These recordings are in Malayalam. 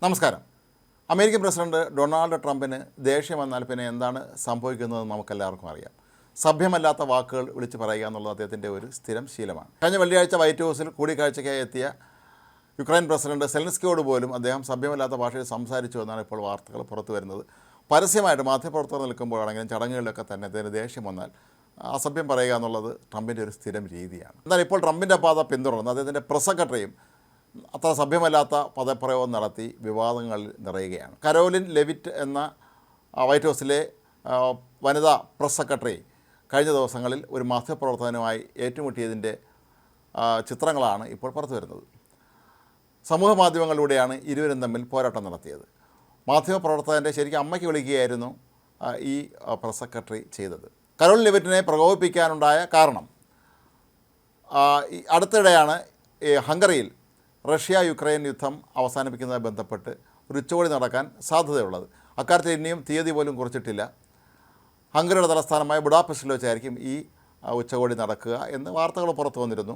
നമസ്കാരം. അമേരിക്കൻ പ്രസിഡന്റ് ഡൊണാൾഡ് ട്രംപിന് ദേഷ്യം വന്നാൽ പിന്നെ എന്താണ് സംഭവിക്കുന്നതെന്ന് നമുക്കെല്ലാവർക്കും അറിയാം. സഭ്യമല്ലാത്ത വാക്കുകൾ വിളിച്ചു പറയുക എന്നുള്ളത് അദ്ദേഹത്തിൻ്റെ ഒരു സ്ഥിരം ശീലമാണ്. കഴിഞ്ഞ വെള്ളിയാഴ്ച വൈറ്റ് ഹൗസിൽ കൂടിക്കാഴ്ചയ്ക്കായി എത്തിയ യുക്രൈൻ പ്രസിഡന്റ് സെലൻസ്കിയോട് പോലും അദ്ദേഹം സഭ്യമല്ലാത്ത ഭാഷയിൽ സംസാരിച്ചു എന്നാണ് ഇപ്പോൾ വാർത്തകൾ പുറത്തു വരുന്നത്. പരസ്യമായിട്ട് മാധ്യമപ്രവർത്തകർ നിൽക്കുമ്പോഴാണെങ്കിലും ചടങ്ങുകളിലൊക്കെ തന്നെ അദ്ദേഹത്തിന് ദേഷ്യം വന്നാൽ അസഭ്യം പറയുക എന്നുള്ളത് ട്രംപിൻ്റെ ഒരു സ്ഥിരം രീതിയാണ്. എന്നാൽ ഇപ്പോൾ ട്രംപിൻ്റെ പാത പിന്തുടർന്ന് അദ്ദേഹത്തിൻ്റെ പ്രസ് സെക്രട്ടറിയും അത്ര സഭ്യമല്ലാത്ത പദപ്രയോഗം നടത്തി വിവാദങ്ങളിൽ നിറയുകയാണ്. കരോലിൻ ലെവിറ്റ് എന്ന വൈറ്റ് ഹൗസിലെ വനിതാ പ്രസ് സെക്രട്ടറി കഴിഞ്ഞ ദിവസങ്ങളിൽ ഒരു മാധ്യമപ്രവർത്തകനുമായി ഏറ്റുമുട്ടിയതിൻ്റെ ചിത്രങ്ങളാണ് ഇപ്പോൾ പുറത്തു വരുന്നത്. സമൂഹ മാധ്യമങ്ങളിലൂടെയാണ് ഇരുവരും തമ്മിൽ പോരാട്ടം നടത്തിയത്. മാധ്യമപ്രവർത്തകൻ്റെ ശരിക്കും അമ്മയ്ക്ക് വിളിക്കുകയായിരുന്നു ഈ പ്രസ് സെക്രട്ടറി ചെയ്തത്. കരോലിൻ ലെവിറ്റിനെ പ്രകോപിപ്പിക്കാനുണ്ടായ കാരണം അടുത്തിടെയാണ് ഹംഗറിയിൽ റഷ്യ യുക്രൈൻ യുദ്ധം അവസാനിപ്പിക്കുന്നതുമായി ബന്ധപ്പെട്ട് ഒരു ഉച്ചകോടി നടക്കാൻ സാധ്യതയുള്ളത്. അക്കാര്യത്തിൽ ഇനിയും തീയതി പോലും കുറിച്ചിട്ടില്ല. ഹംഗറിയുടെ തലസ്ഥാനമായ ബുഡാപെസ്റ്റിൽ വെച്ചായിരിക്കും ഈ ഉച്ചകോടി നടക്കുക എന്ന് വാർത്തകൾ പുറത്തു വന്നിരുന്നു.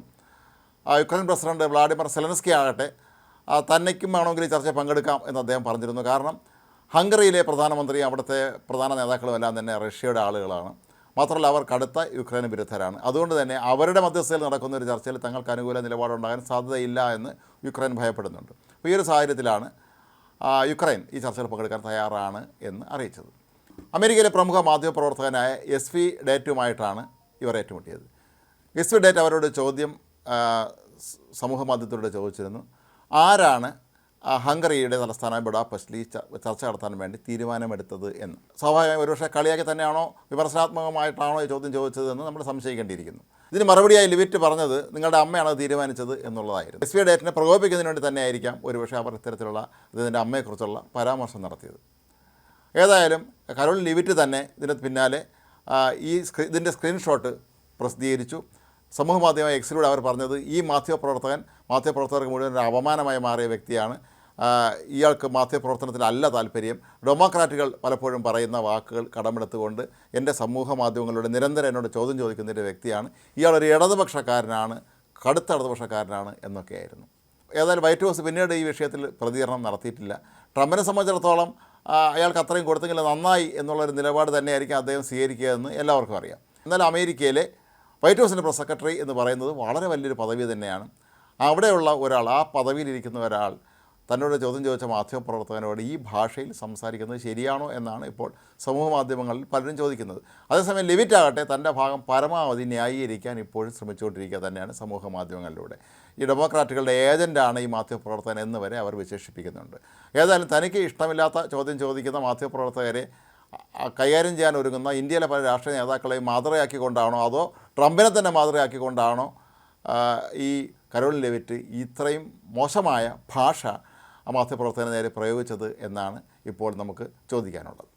യുക്രൈൻ പ്രസിഡന്റ് വ്ളാഡിമിർ സെലൻസ്കി ആകട്ടെ തന്നയ്ക്കും വേണമെങ്കിൽ ഈ ചർച്ചയിൽ പങ്കെടുക്കാം എന്ന് അദ്ദേഹം പറഞ്ഞിരുന്നു. കാരണം ഹംഗറിയിലെ പ്രധാനമന്ത്രി അവിടുത്തെ പ്രധാന നേതാക്കളുമെല്ലാം തന്നെ റഷ്യയുടെ ആളുകളാണ്. മാത്രമല്ല അവർ കടുത്ത യുക്രൈൻ വിരുദ്ധരാണ്. അതുകൊണ്ട് തന്നെ അവരുടെ മധ്യസ്ഥയിൽ നടക്കുന്ന ഒരു ചർച്ചയിൽ തങ്ങൾക്ക് അനുകൂല നിലപാടുണ്ടാകാൻ സാധ്യതയില്ല എന്ന് യുക്രൈൻ ഭയപ്പെടുന്നുണ്ട്. അപ്പോൾ ഈ ഒരു സാഹചര്യത്തിലാണ് യുക്രൈൻ ഈ ചർച്ചയിൽ പങ്കെടുക്കാൻ തയ്യാറാണ് എന്ന് അറിയിച്ചത്. അമേരിക്കയിലെ പ്രമുഖ മാധ്യമപ്രവർത്തകനായ എസ്.വി. ഡേറ്റുമായിട്ടാണ് ഇവർ ഏറ്റുമുട്ടിയത്. എസ്.വി. ഡേറ്റ് അവരോട് ചോദ്യം സമൂഹ മാധ്യമത്തിലൂടെ ചോദിച്ചിരുന്നു, ആരാണ് ഹംഗറിയുടെ തലസ്ഥാനമായ ബുഡാപെസ്റ്റിൽ ഈ ചർച്ച നടത്താൻ വേണ്ടി തീരുമാനമെടുത്തത് എന്ന്. സ്വാഭാവികമായി ഒരുപക്ഷെ കളിയാക്കി തന്നെയാണോ വിമർശനാത്മകമായിട്ടാണോ ഈ ചോദ്യം ചോദിച്ചതെന്ന് നമ്മൾ സംശയിക്കേണ്ടിയിരിക്കുന്നു. ഇതിന് മറുപടിയായി ലിവിറ്റ് പറഞ്ഞത് നിങ്ങളുടെ അമ്മയാണ് തീരുമാനിച്ചത് എന്നുള്ളതായിരുന്നു. എസ്.വി. ഡേറ്റിനെ പ്രകോപിപ്പിക്കുന്നതിന് വേണ്ടി തന്നെയായിരിക്കാം ഒരുപക്ഷെ അവർ ഇത്തരത്തിലുള്ള ഇതിൻ്റെ അമ്മയെക്കുറിച്ചുള്ള പരാമർശം നടത്തിയത്. ഏതായാലും കരോലിൻ ലിവിറ്റ് തന്നെ ഇതിന് പിന്നാലെ ഇതിൻ്റെ സ്ക്രീൻഷോട്ട് പ്രസിദ്ധീകരിച്ചു. സമൂഹ മാധ്യമ എക്സിലൂടെ അവർ പറഞ്ഞത് ഈ മാധ്യമപ്രവർത്തകർക്ക് മുഴുവൻ ഒരു അപമാനമായി മാറിയ വ്യക്തിയാണ്. ഇയാൾക്ക് മാധ്യമപ്രവർത്തനത്തിലല്ല താല്പര്യം. ഡെമോക്രാറ്റുകൾ പലപ്പോഴും പറയുന്ന വാക്കുകൾ കടമെടുത്തുകൊണ്ട് എൻ്റെ സമൂഹ മാധ്യമങ്ങളിലൂടെ നിരന്തരം എന്നോട് ചോദ്യം ചോദിക്കുന്ന ഒരു വ്യക്തിയാണ്. ഇയാളൊരു ഇടതുപക്ഷക്കാരനാണ്, കടുത്ത ഇടതുപക്ഷക്കാരനാണ് എന്നൊക്കെയായിരുന്നു. ഏതായാലും വൈറ്റ് ഹൗസ് പിന്നീട് ഈ വിഷയത്തിൽ പ്രതികരണം നടത്തിയിട്ടില്ല. ട്രംപിനെ സംബന്ധിച്ചിടത്തോളം അയാൾക്ക് അത്രയും കൊടുത്തെങ്കിൽ നന്നായി എന്നുള്ളൊരു നിലപാട് തന്നെയായിരിക്കും അദ്ദേഹം സ്വീകരിക്കുക എന്ന് എല്ലാവർക്കും അറിയാം. എന്നാൽ അമേരിക്കയിലെ വൈറ്റ് ഹൗസിൻ്റെ പ്രസ് സെക്രട്ടറി എന്ന് പറയുന്നത് വളരെ വലിയൊരു പദവി തന്നെയാണ്. അവിടെയുള്ള ഒരാൾ, ആ പദവിയിലിരിക്കുന്ന ഒരാൾ തന്നോട് ചോദ്യം ചോദിച്ച മാധ്യമപ്രവർത്തകനോട് ഈ ഭാഷയിൽ സംസാരിക്കുന്നത് ശരിയാണോ എന്നാണ് ഇപ്പോൾ സമൂഹ മാധ്യമങ്ങളിൽ പലരും ചോദിക്കുന്നത്. അതേസമയം ലിവിറ്റ് ആകട്ടെ തൻ്റെ ഭാഗം പരമാവധി ന്യായീകരിക്കാൻ ഇപ്പോഴും ശ്രമിച്ചുകൊണ്ടിരിക്കുക തന്നെയാണ് സമൂഹ മാധ്യമങ്ങളിലൂടെ. ഈ ഡെമോക്രാറ്റുകളുടെ ഏജൻറ്റാണ് ഈ മാധ്യമപ്രവർത്തകൻ എന്ന് വരെ അവർ വിശേഷിപ്പിക്കുന്നുണ്ട്. ഏതായാലും തനിക്ക് ഇഷ്ടമില്ലാത്ത ചോദ്യം ചോദിക്കുന്ന മാധ്യമപ്രവർത്തകരെ കൈകാര്യം ചെയ്യാൻ ഒരുങ്ങുന്ന ഇന്ത്യയിലെ പല രാഷ്ട്രീയ നേതാക്കളെയും മാതൃകയാക്കിക്കൊണ്ടാണോ അതോ ട്രംപിനെ തന്നെ മാതൃകയാക്കിക്കൊണ്ടാണോ ഈ കരോലിൻ ലെവിറ്റ് ഇത്രയും മോശമായ ഭാഷ മാധ്യമപ്രവർത്തകന് നേരെ പ്രയോഗിച്ചത് എന്നാണ് ഇപ്പോൾ നമുക്ക് ചോദിക്കാനുള്ളത്.